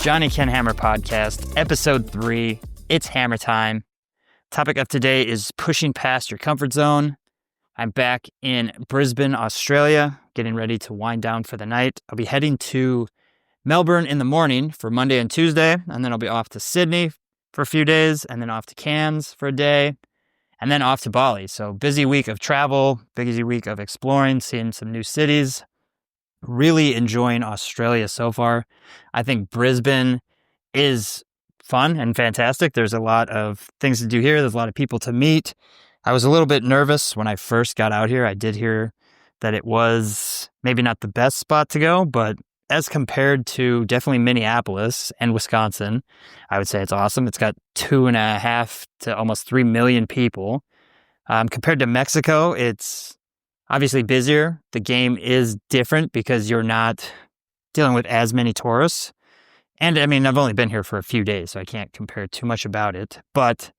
Johnny Kendhammer podcast, episode 3. It's hammer time. Topic of today is pushing past your comfort zone. I'm back in Brisbane, Australia, getting ready to wind down for the night. I'll be heading to Melbourne in the morning for Monday and Tuesday, and then I'll be off to Sydney for a few days, and then off to Cairns for a day, and then off to Bali. So busy week of travel, busy week of exploring, seeing some new cities. Really enjoying Australia so far. I think Brisbane is fun and fantastic. There's a lot of things to do here. There's a lot of people to meet. I was a little bit nervous when I first got out here. I did hear that it was maybe not the best spot to go, but as compared to definitely Minneapolis and Wisconsin, I would say it's awesome. It's got 2.5 to almost 3 million people. Compared to Mexico, it's obviously busier. The game is different because you're not dealing with as many tourists. And I mean, I've only been here for a few days, so I can't compare too much about it. But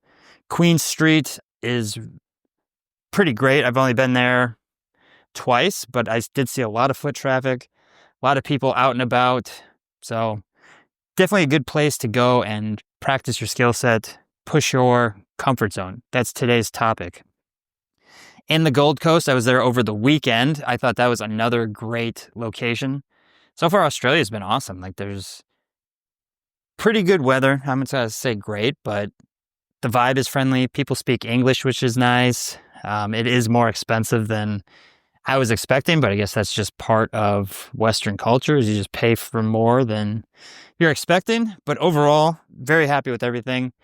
Queen Street is pretty great. I've only been there twice, but I did see a lot of foot traffic, a lot of people out and about. So definitely a good place to go and practice your skill set, push your comfort zone. That's today's topic. In the Gold Coast, I was there over the weekend. I thought that was another great location. So far, Australia's been awesome. Like, there's pretty good weather. I'm not going to say great, but the vibe is friendly. People speak English, which is nice. It is more expensive than I was expecting, but I guess that's just part of Western culture, is you just pay for more than you're expecting. But overall, very happy with everything.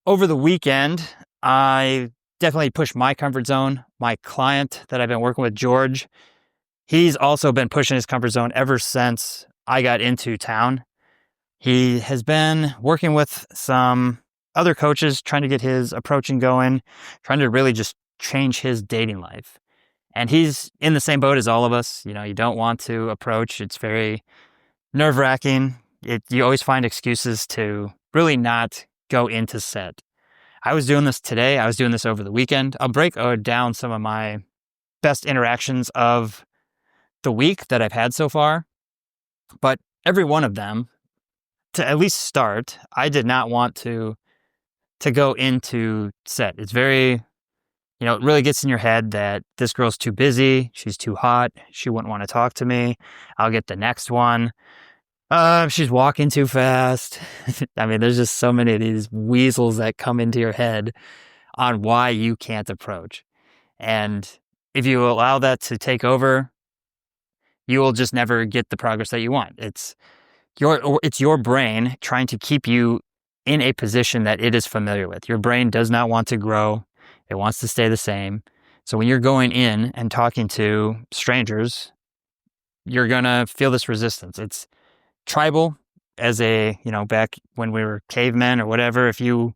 Over the weekend, I definitely pushed my comfort zone. My client that I've been working with, George, he's also been pushing his comfort zone ever since I got into town. He has been working with some other coaches, trying to get his approaching going, trying to really just change his dating life. And he's in the same boat as all of us. You know, you don't want to approach. It's very nerve-wracking. You always find excuses to really not go into set. I was doing this today. I was doing this over the weekend. I'll break down some of my best interactions of the week that I've had so far. But every one of them, to at least start, I did not want to go into set. It's very, it really gets in your head that this girl's too busy. She's too hot. She wouldn't want to talk to me. I'll get the next one. She's walking too fast. I mean, there's just so many of these weasels that come into your head on why you can't approach. And if you allow that to take over, you will just never get the progress that you want. It's your brain trying to keep you in a position that it is familiar with. Your brain does not want to grow. It wants to stay the same. So when you're going in and talking to strangers, you're going to feel this resistance. It's tribal, as back when we were cavemen or whatever. If you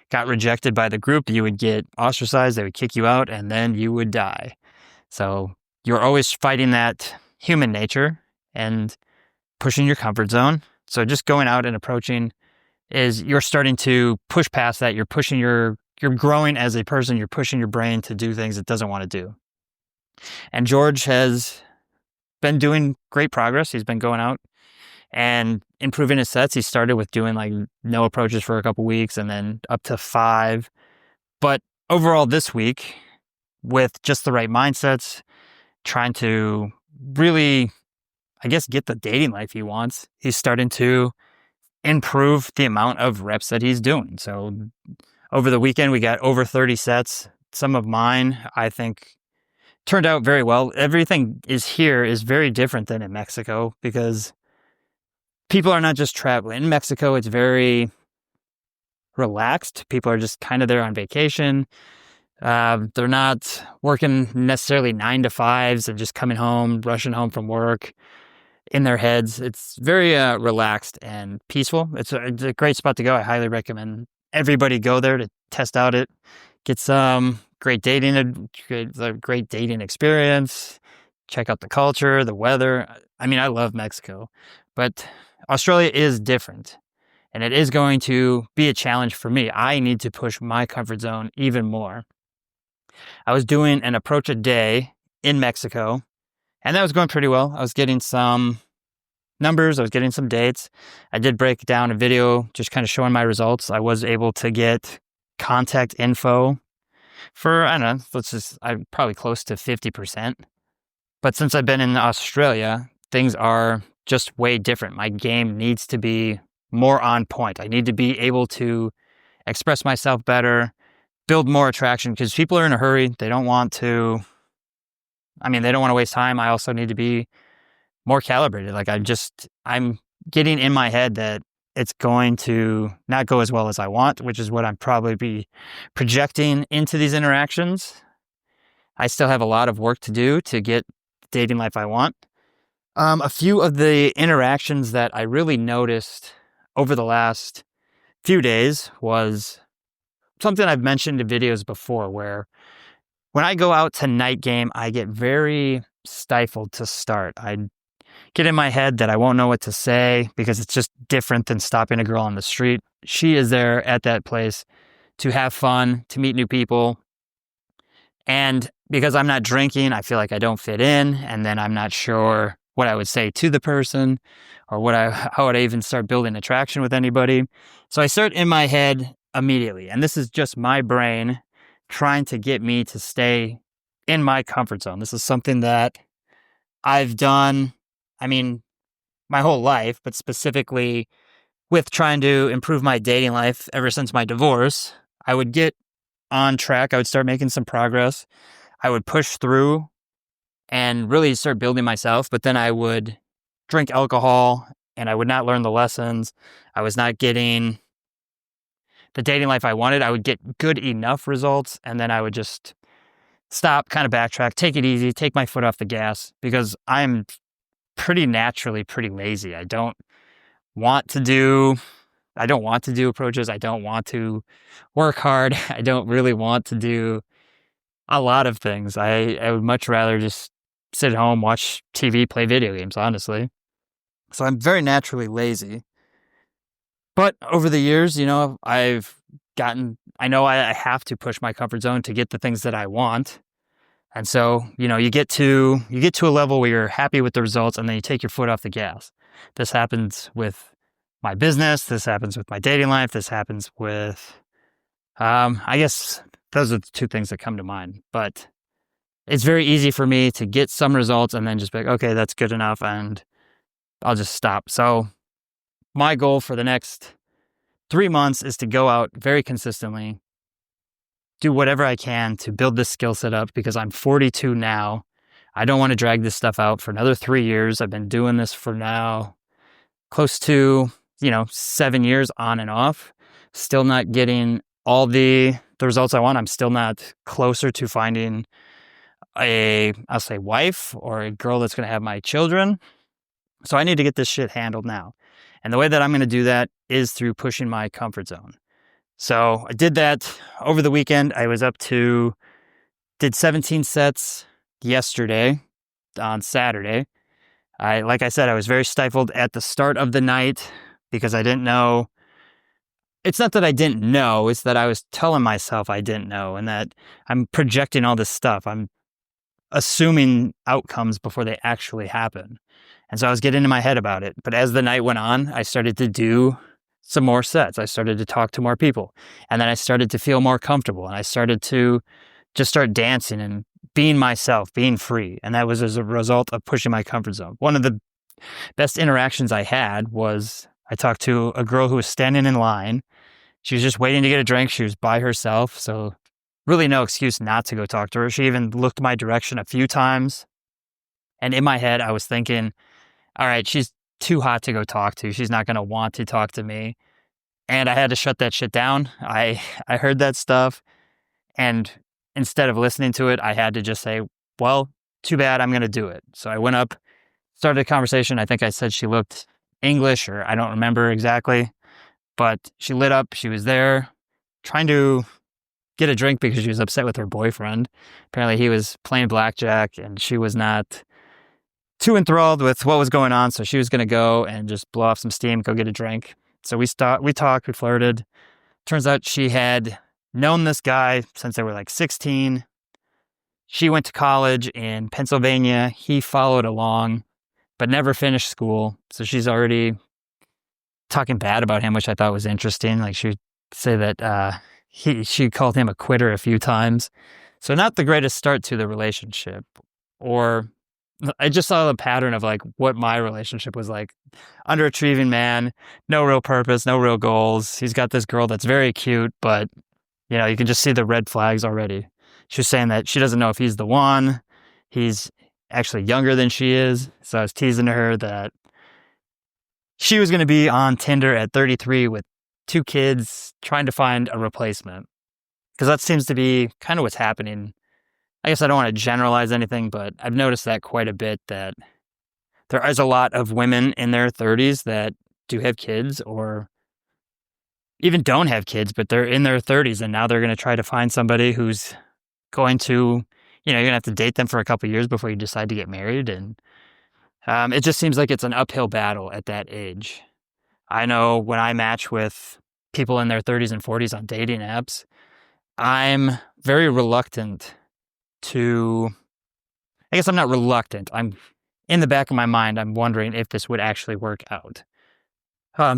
got rejected by the group, you would get ostracized, they would kick you out, and then you would die. So you're always fighting that human nature and pushing your comfort zone. So just going out and approaching is you're starting to push past that. You're growing as a person. You're pushing your brain to do things it doesn't want to do. And George has been doing great progress. He's been going out and improving his sets. He started with doing like no approaches for a couple weeks and then up to 5. But overall this week, with just the right mindsets, trying to really, I guess, get the dating life he wants, he's starting to improve the amount of reps that he's doing. So over the weekend, we got over 30 sets. Some of mine, I think, turned out very well. Everything here is very different than in Mexico because people are not just traveling. In Mexico, it's very relaxed. People are just kind of there on vacation. They're not working necessarily 9 to 5s and just coming home, rushing home from work in their heads. It's very relaxed and peaceful. It's a great spot to go. I highly recommend everybody go there to test out it, get some great dating experience, check out the culture, the weather. I mean, I love Mexico, but Australia is different, and it is going to be a challenge for me. I need to push my comfort zone even more. I was doing an approach a day in Mexico, and that was going pretty well. I was getting some numbers. I was getting some dates. I did break down a video just kind of showing my results. I was able to get contact info for, I don't know, I'm probably close to 50%. But since I've been in Australia, things are just way different. My game needs to be more on point. I need to be able to express myself better, build more attraction, because people are in a hurry. They don't want to waste time. I also need to be more calibrated. Like I'm getting in my head that it's going to not go as well as I want, which is what I'm probably be projecting into these interactions. I still have a lot of work to do to get the dating life I want. A few of the interactions that I really noticed over the last few days was something I've mentioned in videos before, where when I go out to night game, I get very stifled to start. I get in my head that I won't know what to say because it's just different than stopping a girl on the street. She is there at that place to have fun, to meet new people. And because I'm not drinking, I feel like I don't fit in. And then I'm not sure what I would say to the person or how would I even start building attraction with anybody. So I start in my head immediately. And this is just my brain trying to get me to stay in my comfort zone. This is something that I've done, my whole life, but specifically with trying to improve my dating life ever since my divorce. I would get on track. I would start making some progress. I would push through and really start building myself, but then I would drink alcohol and I would not learn the lessons. I was not getting the dating life I wanted. I would get good enough results, and then I would just stop, kind of backtrack, take it easy, take my foot off the gas, because I'm pretty naturally pretty lazy. I don't want to do approaches. I don't want to work hard. I don't really want to do a lot of things. I would much rather just sit at home, watch TV, play video games, honestly. So I'm very naturally lazy. But over the years, I know I have to push my comfort zone to get the things that I want. And so, you get to a level where you're happy with the results, and then you take your foot off the gas. This happens with my business. This happens with my dating life. This happens with, I guess those are the two things that come to mind. But it's very easy for me to get some results and then just be like, okay, that's good enough, and I'll just stop. So my goal for the next 3 months is to go out very consistently, do whatever I can to build this skill set up, because I'm 42 now. I don't want to drag this stuff out for another 3 years. I've been doing this for now close to, 7 years on and off. Still not getting all the results I want. I'm still not closer to finding I'll say wife or a girl that's going to have my children. So I need to get this shit handled now. And the way that I'm going to do that is through pushing my comfort zone. So I did that over the weekend. I was did 17 sets yesterday on Saturday. Like I said, I was very stifled at the start of the night because I didn't know. It's not that I didn't know, it's that I was telling myself I didn't know, and that I'm projecting all this stuff. I'm assuming outcomes before they actually happen. And so I was getting in my head about it. But as the night went on, I started to do some more sets. I started to talk to more people. And then I started to feel more comfortable. And I started to just start dancing and being myself, being free. And that was as a result of pushing my comfort zone. One of the best interactions I had was I talked to a girl who was standing in line. She was just waiting to get a drink. She was by herself. So really no excuse not to go talk to her. She even looked my direction a few times. And in my head, I was thinking, all right, she's too hot to go talk to. She's not going to want to talk to me. And I had to shut that shit down. I heard that stuff. And instead of listening to it, I had to just say, well, too bad, I'm going to do it. So I went up, started a conversation. I think I said she looked English, or I don't remember exactly. But she lit up. She was there trying to get a drink because she was upset with her boyfriend. Apparently he was playing blackjack and she was not too enthralled with what was going on. So she was going to go and just blow off some steam, go get a drink. So we talked, we flirted. Turns out she had known this guy since they were like 16. She went to college in Pennsylvania. He followed along but never finished school. So she's already talking bad about him, which I thought was interesting. Like she would say that she called him a quitter a few times. So not the greatest start to the relationship. Or I just saw the pattern of like what my relationship was like. Underachieving man, no real purpose, no real goals. He's got this girl that's very cute, but you can just see the red flags already. She was saying that she doesn't know if he's the one. He's actually younger than she is. So I was teasing her that she was going to be on Tinder at 33 with 2 kids trying to find a replacement. Because that seems to be kind of what's happening. I guess I don't want to generalize anything, but I've noticed that quite a bit, that there is a lot of women in their 30s that do have kids or even don't have kids, but they're in their 30s and now they're going to try to find somebody who's going to, you're going to have to date them for a couple of years before you decide to get married. And it just seems like it's an uphill battle at that age. I know when I match with people in their 30s and 40s on dating apps, I'm very reluctant to, I guess I'm not reluctant. I'm in the back of my mind, I'm wondering if this would actually work out.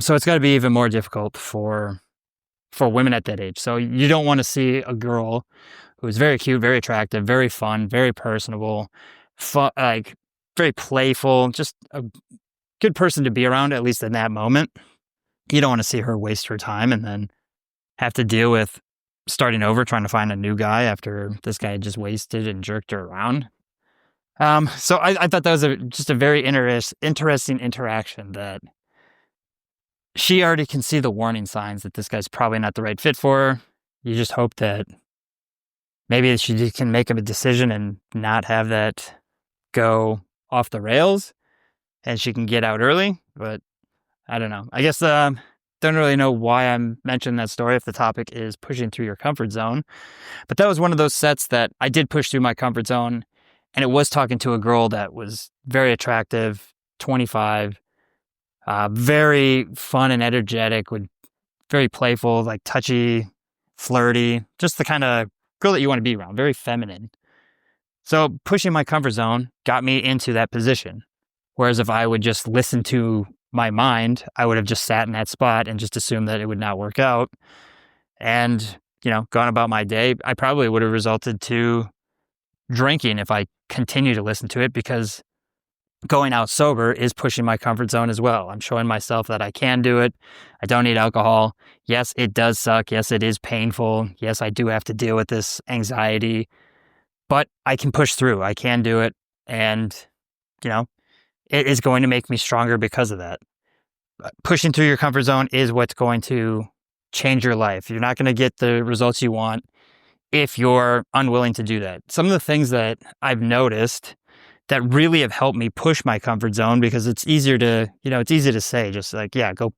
So it's got to be even more difficult for women at that age. So you don't want to see a girl who's very cute, very attractive, very fun, very personable, like very playful, just a good person to be around, at least in that moment. You don't want to see her waste her time and then have to deal with starting over, trying to find a new guy after this guy just wasted and jerked her around. So I thought that was just a very interesting interaction, that she already can see the warning signs that this guy's probably not the right fit for her. You just hope that maybe she can make a decision and not have that go off the rails and she can get out early. But I don't know. I guess don't really know why I'm mentioning that story if the topic is pushing through your comfort zone. But that was one of those sets that I did push through my comfort zone, and it was talking to a girl that was very attractive, 25, very fun and energetic, very playful, like touchy, flirty, just the kind of girl that you want to be around, very feminine. So pushing my comfort zone got me into that position. Whereas if I would just listen to my mind, I would have just sat in that spot and just assumed that it would not work out. And, gone about my day, I probably would have resulted to drinking if I continue to listen to it, because going out sober is pushing my comfort zone as well. I'm showing myself that I can do it. I don't need alcohol. Yes, it does suck. Yes, it is painful. Yes, I do have to deal with this anxiety, but I can push through. I can do it. And, it is going to make me stronger because of that. Pushing through your comfort zone is what's going to change your life. You're not going to get the results you want if you're unwilling to do that. Some of the things that I've noticed that really have helped me push my comfort zone, because it's easier to, it's easy to say, just like, yeah, go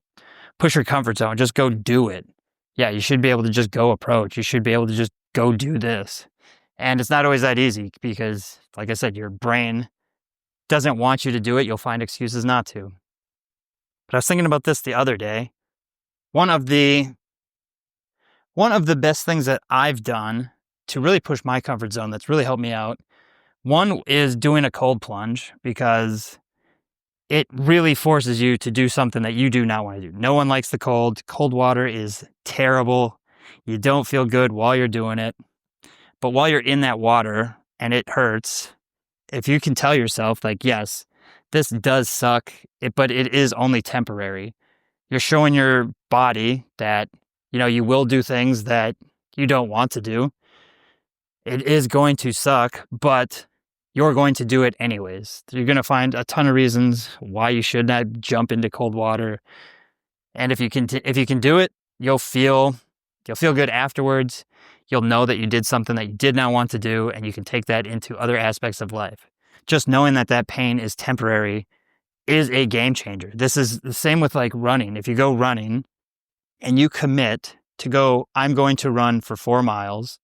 push your comfort zone, just go do it. Yeah, you should be able to just go approach. You should be able to just go do this. And it's not always that easy because, like I said, your brain doesn't want you to do it. You'll find excuses not to. But I was thinking about this the other day. One of the best things that I've done to really push my comfort zone that's really helped me out, one is doing a cold plunge, because it really forces you to do something that you do not want to do. No one likes the cold. Cold water is terrible. You don't feel good while you're doing it. But while you're in that water and it hurts, if you can tell yourself, like, yes, this does suck, but it is only temporary. You're showing your body that, you will do things that you don't want to do. It is going to suck, but you're going to do it anyways. You're going to find a ton of reasons why you should not jump into cold water. And if you can do it, you'll feel good afterwards. You'll know that you did something that you did not want to do, and you can take that into other aspects of life. Just knowing that pain is temporary is a game changer. This is the same with like running. If you go running and you commit to go, I'm going to run for 4 miles,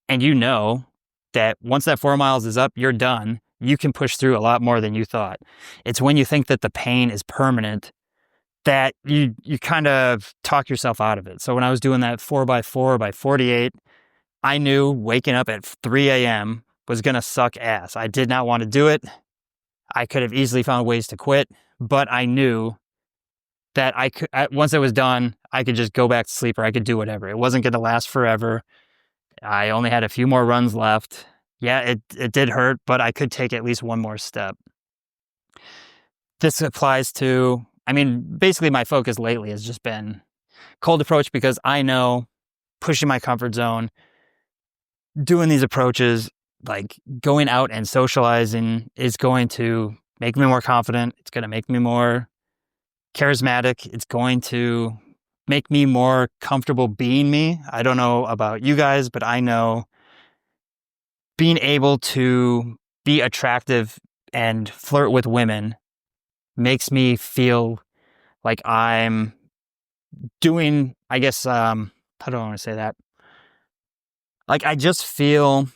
and you know that once that 4 miles is up, you're done, you can push through a lot more than you thought. It's when you think that the pain is permanent that you kind of talk yourself out of it. So when I was doing that 4x4 by 48, I knew waking up at 3 a.m. was going to suck ass. I did not want to do it. I could have easily found ways to quit, but I knew that I could, once it was done, I could just go back to sleep or I could do whatever. It wasn't going to last forever. I only had a few more runs left. Yeah, it did hurt, but I could take at least one more step. This applies to, basically my focus lately has just been cold approach, because I know pushing my comfort zone, doing these approaches, like going out and socializing, is going to make me more confident. It's going to make me more charismatic. It's going to make me more comfortable being me. I don't know about you guys, but I know being able to be attractive and flirt with women makes me feel like I'm doing, I guess, how do I want to say that? Like, I just feel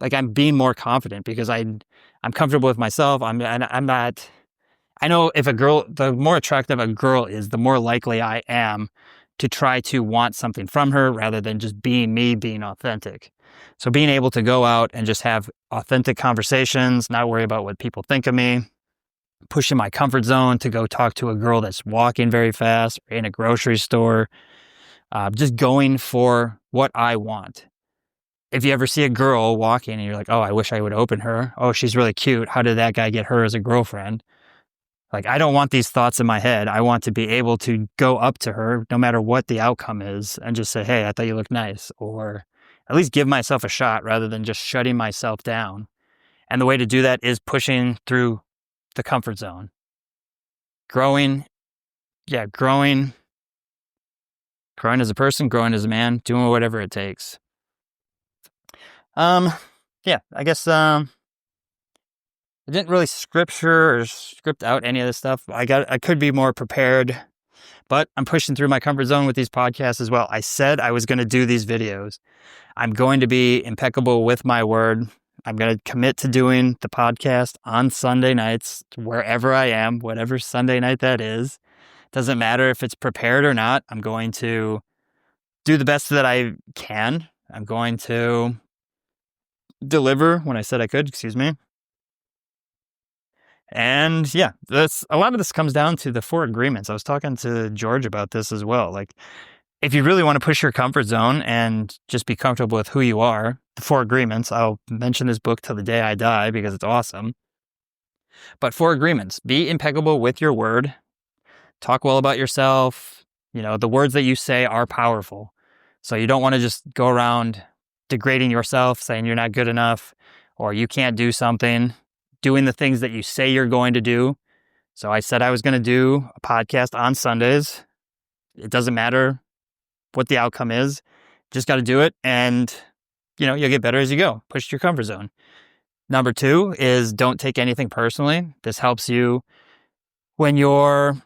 like I'm being more confident because I'm comfortable with myself. I'm not, I know if the more attractive a girl is, the more likely I am to try to want something from her rather than just being me, being authentic. So being able to go out and just have authentic conversations, not worry about what people think of me, pushing my comfort zone to go talk to a girl that's walking very fast or in a grocery store, just going for what I want. If you ever see a girl walking and you're like, oh, I wish I would open her. Oh, she's really cute. How did that guy get her as a girlfriend? Like, I don't want these thoughts in my head. I want to be able to go up to her, no matter what the outcome is, and just say, hey, I thought you looked nice, or at least give myself a shot rather than just shutting myself down. And the way to do that is pushing through the comfort zone. Growing as a person, growing as a man, doing whatever it takes. I guess I didn't really script out any of this stuff. I could be more prepared, but I'm pushing through my comfort zone with these podcasts as well. I said I was going to do these videos. I'm going to be impeccable with my word. I'm going to commit to doing the podcast on Sunday nights, wherever I am, whatever Sunday night that is. Doesn't matter if it's prepared or not. I'm going to do the best that I can. I'm going to deliver when I said I could, And yeah, a lot of this comes down to the 4 agreements. I was talking to George about this as well. Like, if you really want to push your comfort zone and just be comfortable with who you are, the 4 agreements, I'll mention this book till the day I die because it's awesome. But 4 agreements: be impeccable with your word, talk well about yourself. The words that you say are powerful. So you don't want to just go around degrading yourself, saying you're not good enough or you can't do something, doing the things that you say you're going to do. So I said I was going to do a podcast on Sundays. It doesn't matter what the outcome is. Just got to do it. And, you'll get better as you go. Push your comfort zone. Number 2 is don't take anything personally. This helps you when you're,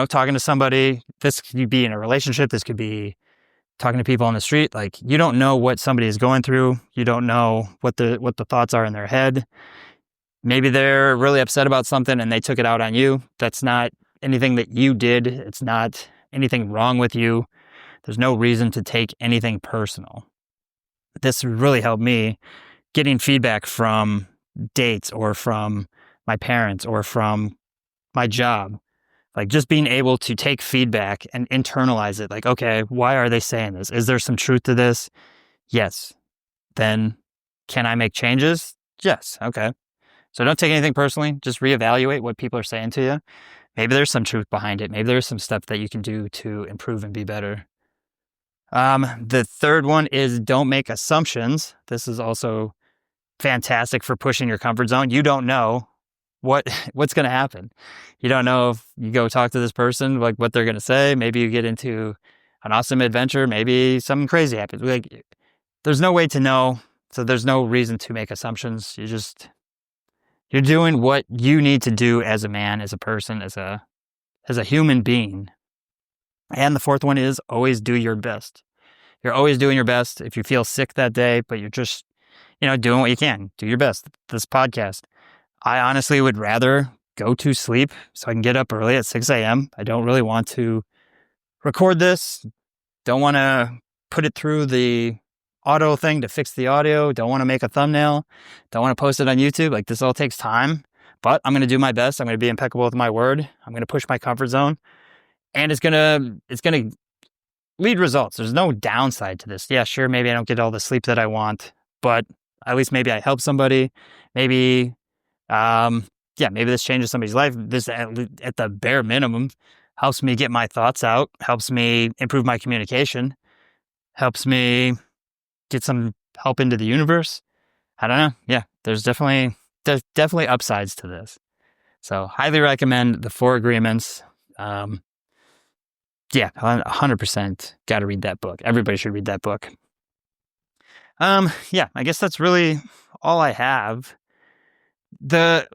talking to somebody. This could be in a relationship. This could be talking to people on the street. Like, you don't know what somebody is going through. You don't know what the thoughts are in their head. Maybe they're really upset about something and they took it out on you. That's not anything that you did. It's not anything wrong with you. There's no reason to take anything personal. This really helped me getting feedback from dates or from my parents or from my job. Like, just being able to take feedback and internalize it. Like, okay, why are they saying this? Is there some truth to this? Yes. Then can I make changes? Yes. Okay. So don't take anything personally. Just reevaluate what people are saying to you. Maybe there's some truth behind it. Maybe there's some stuff that you can do to improve and be better. The 3rd one is don't make assumptions. This is also fantastic for pushing your comfort zone. You don't know what's going to happen. You don't know if you go talk to this person, like what they're going to say. Maybe you get into an awesome adventure. Maybe something crazy happens. Like, there's no way to know. So there's no reason to make assumptions. You're doing what you need to do as a man, as a person, as a human being. And the 4th one is always do your best. You're always doing your best. If you feel sick that day, but you're just, doing what you can, do your best. This podcast, I honestly would rather go to sleep so I can get up early at 6 a.m. I don't really want to record this. Don't want to put it through the auto thing to fix the audio. Don't want to make a thumbnail. Don't want to post it on YouTube. Like, this all takes time. but I'm going to do my best. I'm going to be impeccable with my word. I'm going to push my comfort zone, and it's going to lead results. There's no downside to this. Yeah, sure, maybe I don't get all the sleep that I want, but at least maybe I help somebody. Maybe, maybe this changes somebody's life. This, at the bare minimum, helps me get my thoughts out, helps me improve my communication, helps me get some help into the universe. I don't know. Yeah, there's definitely upsides to this. So highly recommend the 4 Agreements. 100% got to read that book. Everybody should read that book. I guess that's really all I have. The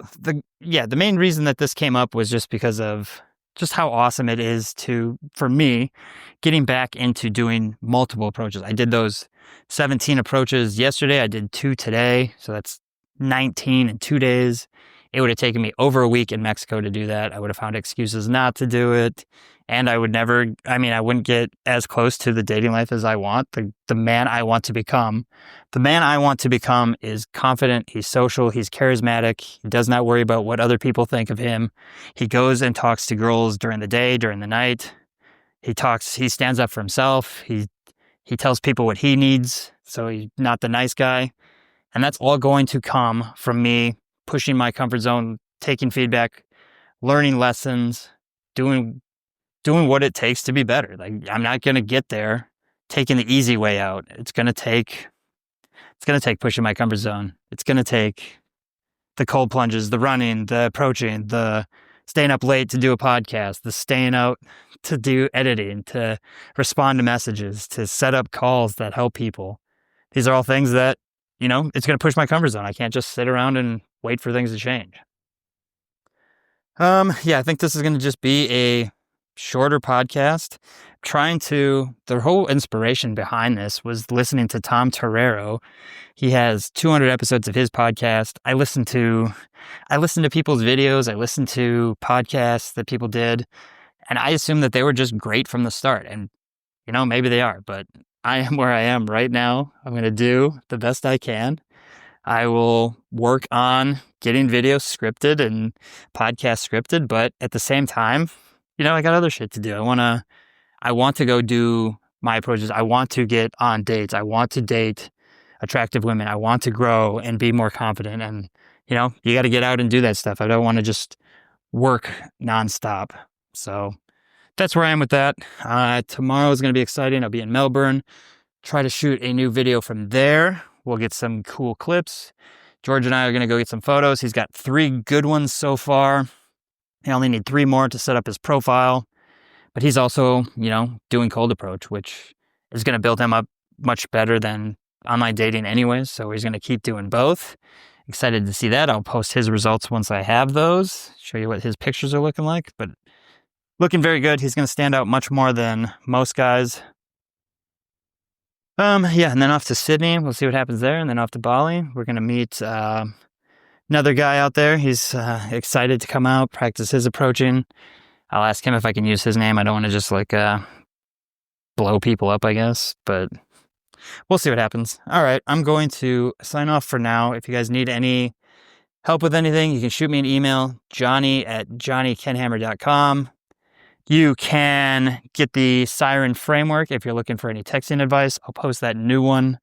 main reason that this came up was just because of just how awesome it is for me, getting back into doing multiple approaches. I did those 17 approaches yesterday. I did 2 today. So that's 19 in 2 days. It would have taken me over a week in Mexico to do that. I would have found excuses not to do it. And I wouldn't get as close to the dating life as I want, the man I want to become. The man I want to become is confident, he's social, he's charismatic, he does not worry about what other people think of him. He goes and talks to girls during the day, during the night. He stands up for himself. He tells people what he needs, so he's not the nice guy. And that's all going to come from me pushing my comfort zone, taking feedback, learning lessons, doing what it takes to be better. Like, I'm not going to get there taking the easy way out. It's going to take pushing my comfort zone. It's going to take the cold plunges, the running, the approaching, the staying up late to do a podcast, the staying out to do editing, to respond to messages, to set up calls that help people. These are all things that, it's going to push my comfort zone. I can't just sit around and wait for things to change. I think this is going to just be a shorter podcast. The whole inspiration behind this was listening to Tom Torero. He has 200 episodes of his podcast. I listen to people's videos. I listen to podcasts that people did, and I assumed that they were just great from the start. And, maybe they are, but I am where I am right now. I'm going to do the best I can. I will work on getting videos scripted and podcasts scripted, but at the same time, I got other shit to do. I want to go do my approaches. I want to get on dates. I want to date attractive women. I want to grow and be more confident. And, you got to get out and do that stuff. I don't want to just work nonstop. So that's where I am with that. Tomorrow is going to be exciting. I'll be in Melbourne. Try to shoot a new video from there. We'll get some cool clips. George and I are going to go get some photos. He's got 3 good ones so far. I only need 3 more to set up his profile. But he's also, doing cold approach, which is going to build him up much better than online dating anyways. So he's going to keep doing both. Excited to see that. I'll post his results once I have those. Show you what his pictures are looking like. But looking very good. He's going to stand out much more than most guys. And then off to Sydney. We'll see what happens there. And then off to Bali. We're going to meet another guy out there. He's excited to come out, practice his approaching. I'll ask him if I can use his name. I don't want to just blow people up, I guess, but we'll see what happens. All right, I'm going to sign off for now. If you guys need any help with anything, you can shoot me an email, johnny@johnnykendhammer.com. You can get the Siren Framework if you're looking for any texting advice. I'll post that new one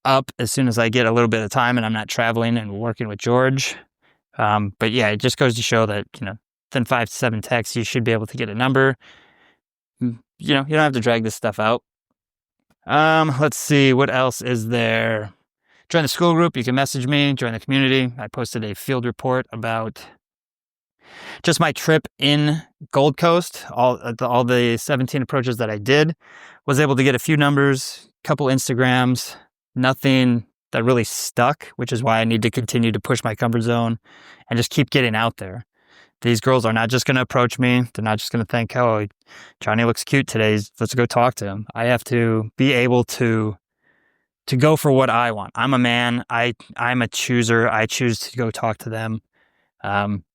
up as soon as I get a little bit of time and I'm not traveling and working with George. But yeah, it just goes to show that, within 5 to 7 texts, you should be able to get a number. You don't have to drag this stuff out. Let's see, what else is there? Join the Skool group. You can message me, join the community. I posted a field report about just my trip in Gold Coast, all the 17 approaches that I did. Was able to get a few numbers, couple Instagrams, nothing that really stuck, which is why I need to continue to push my comfort zone and just keep getting out there. These girls are not just going to approach me. They're not just going to think, oh, Johnny looks cute today. Let's go talk to him. I have to be able to go for what I want. I'm a man. I'm a chooser. I choose to go talk to them.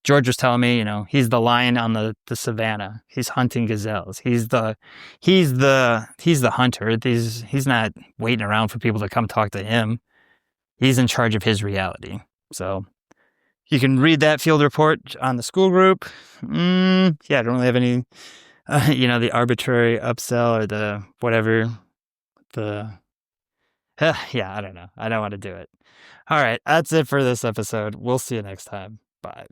George was telling me, he's the lion on the savannah. He's hunting gazelles. He's the hunter. He's not waiting around for people to come talk to him. He's in charge of his reality. So You can read that field report on the Skool group. Yeah, I don't really have any, the arbitrary upsell or the whatever. Yeah, I don't know. I don't want to do it. All right, that's it for this episode. We'll see you next time. Bye.